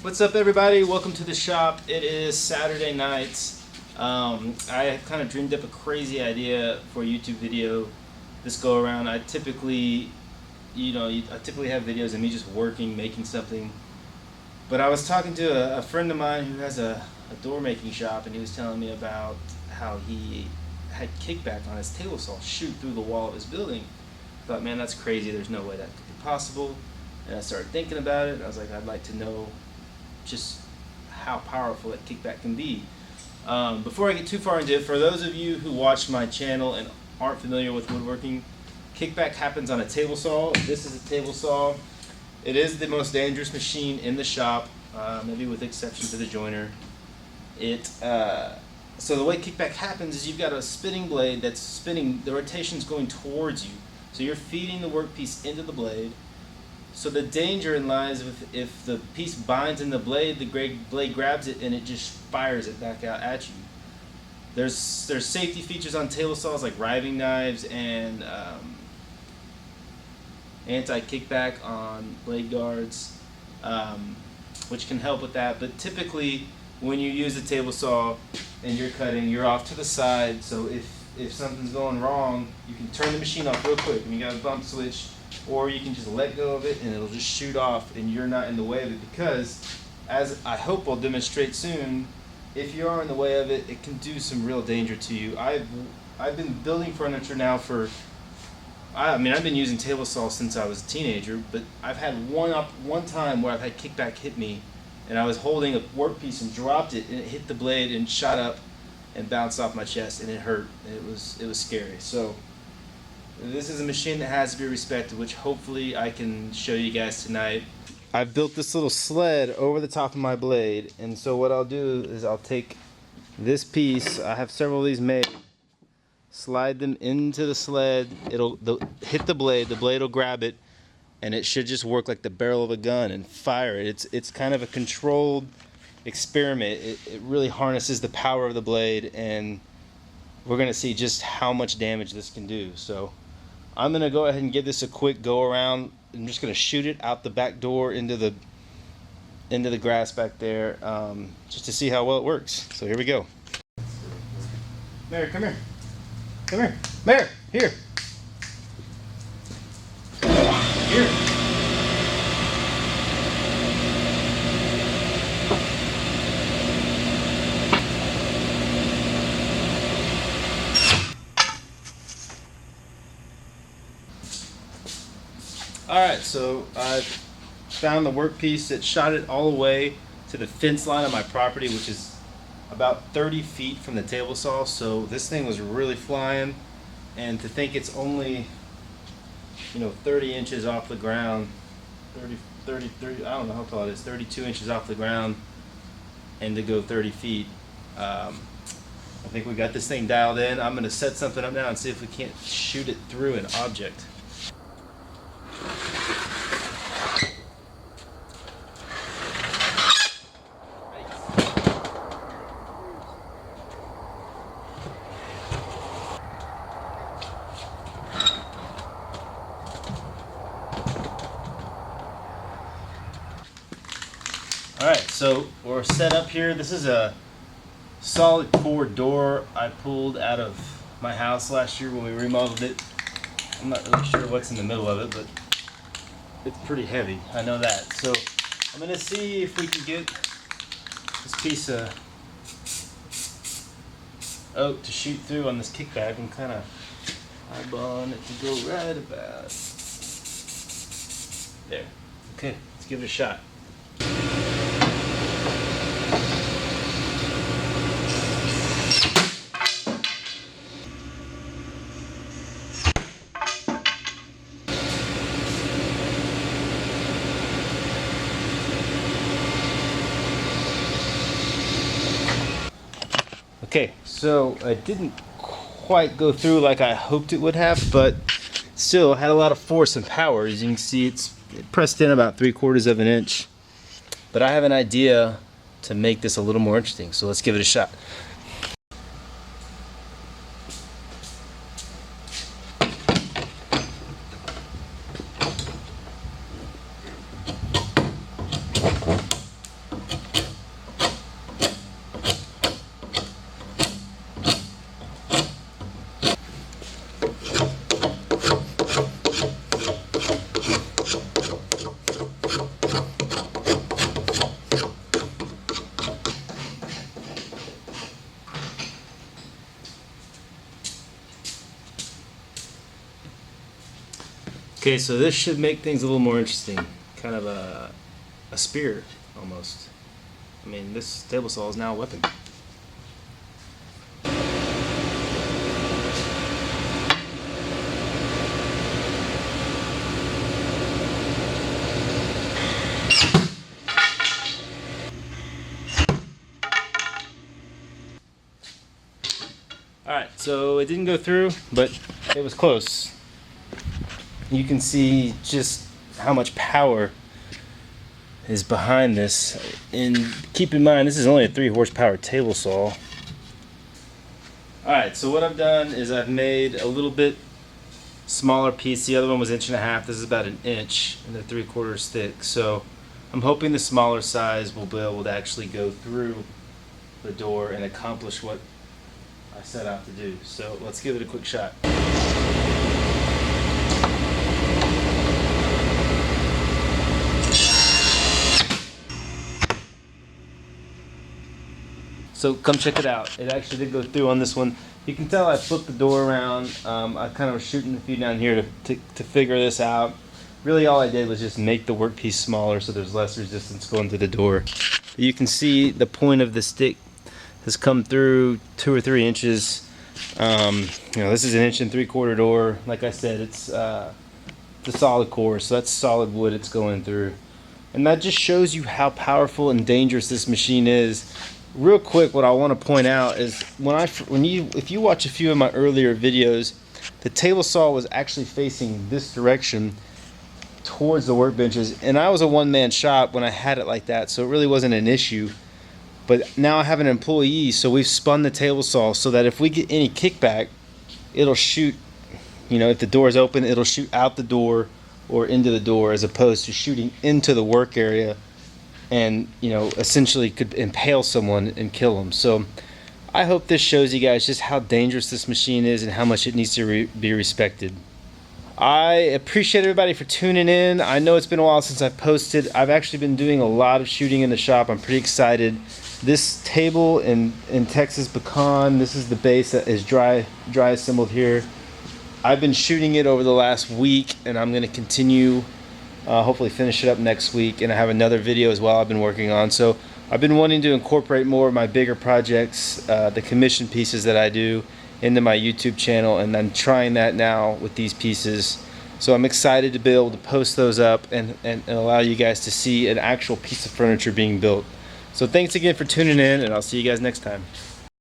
What's up, everybody? Welcome to the shop. It is Saturday night. I kind of dreamed up a crazy idea for a YouTube video this go around. I typically have videos of me just working, making something. But I was talking to a friend of mine who has a door making shop, and he was telling me about how he had Kickback on his table saw shoot through the wall of his building. I thought, man, that's crazy. There's no way that could be possible. And I started thinking about it. And I was like, I'd like to know just how powerful that Kickback can be. Before I get too far into it, for those of you who watch my channel and aren't familiar with woodworking, Kickback happens on a table saw. This is a table saw. It is the most dangerous machine in the shop, maybe with exception to the joiner. So the way Kickback happens is you've got a spinning blade that's spinning, the rotation's going towards you. So you're feeding the workpiece into the blade. So the danger lies with if the piece binds in the blade grabs it and it just fires it back out at you. There's safety features on table saws like riving knives and anti-kickback on blade guards, which can help with that. But typically, when you use a table saw and you're cutting, you're off to the side. So if something's going wrong, you can turn the machine off real quick. And you got a bump switch. Or you can just let go of it and it'll just shoot off and you're not in the way of it, because, as I hope I'll demonstrate soon, if you are in the way of it, it can do some real danger to you. I've been building furniture now I've been using table saws since I was a teenager, but I've had one time where I've had Kickback hit me and I was holding a workpiece and dropped it and it hit the blade and shot up and bounced off my chest and it hurt. It was scary. So this is a machine that has to be respected, which hopefully I can show you guys tonight. I've built this little sled over the top of my blade, and so what I'll do is I'll take this piece, I have several of these made, slide them into the sled, it'll hit the blade will grab it, and it should just work like the barrel of a gun and fire it. It's kind of a controlled experiment. It really harnesses the power of the blade, and we're going to see just how much damage this can do. So I'm going to go ahead and give this a quick go around. I'm just going to shoot it out the back door into the grass back there, just to see how well it works. So here we go. Mary, come here. Come here. Mary, here. Here. Alright, so I found the workpiece that shot it all the way to the fence line of my property, which is about 30 feet from the table saw. So this thing was really flying, and to think it's only 30 inches off the ground, 30, I don't know how tall it is, 32 inches off the ground, and to go 30 feet. I think we got this thing dialed in. I'm going to set something up now and see if we can't shoot it through an object. Alright, so we're set up here. This is a solid core door I pulled out of my house last year when we remodeled it. I'm not really sure what's in the middle of it, but it's pretty heavy, I know that. So I'm going to see if we can get this piece of oak to shoot through on this Kickback. and kind of eyeballing it to go right about there. Okay, let's give it a shot. Okay, so it didn't quite go through like I hoped it would have, but still had a lot of force and power. As you can see, it pressed in about 3/4 of an inch. But I have an idea to make this a little more interesting, so let's give it a shot. Okay, so this should make things a little more interesting. Kind of a spear, almost. I mean, this table saw is now a weapon. Alright, so it didn't go through, but it was close. You can see just how much power is behind this. And keep in mind, this is only a 3 horsepower table saw. Alright, so what I've done is I've made a little bit smaller piece. The other one was 1.5 inches. This is about 1 inch and they're 3/4 thick. So I'm hoping the smaller size will be able to actually go through the door and accomplish what I set out to do. So let's give it a quick shot. So come check it out. It actually did go through on this one. You can tell I flipped the door around. I kind of was shooting a few down here to figure this out. Really all I did was just make the workpiece smaller so there's less resistance going through the door. You can see the point of the stick has come through 2 or 3 inches. This is 1 3/4 door. Like I said, it's the solid core, so that's solid wood it's going through. And that just shows you how powerful and dangerous this machine is. Real quick, what I want to point out is if you watch a few of my earlier videos, the table saw was actually facing this direction towards the workbenches, and I was a one-man shop when I had it like that, so it really wasn't an issue. But now I have an employee, so we've spun the table saw so that if we get any kickback, it'll shoot, if the door is open, it'll shoot out the door or into the door, as opposed to shooting into the work area and essentially could impale someone and kill them. So I hope this shows you guys just how dangerous this machine is and how much it needs to be respected. I appreciate everybody for tuning in. I know it's been a while since I've posted. I've actually been doing a lot of shooting in the shop. I'm pretty excited. This table in Texas pecan, this is the base that is dry assembled here. I've been shooting it over the last week, and I'm going to continue, hopefully finish it up next week, and I have another video as well I've been working on. So I've been wanting to incorporate more of my bigger projects, the commission pieces that I do, into my YouTube channel, and I'm trying that now with these pieces. So I'm excited to be able to post those up and allow you guys to see an actual piece of furniture being built. So thanks again for tuning in, and I'll see you guys next time.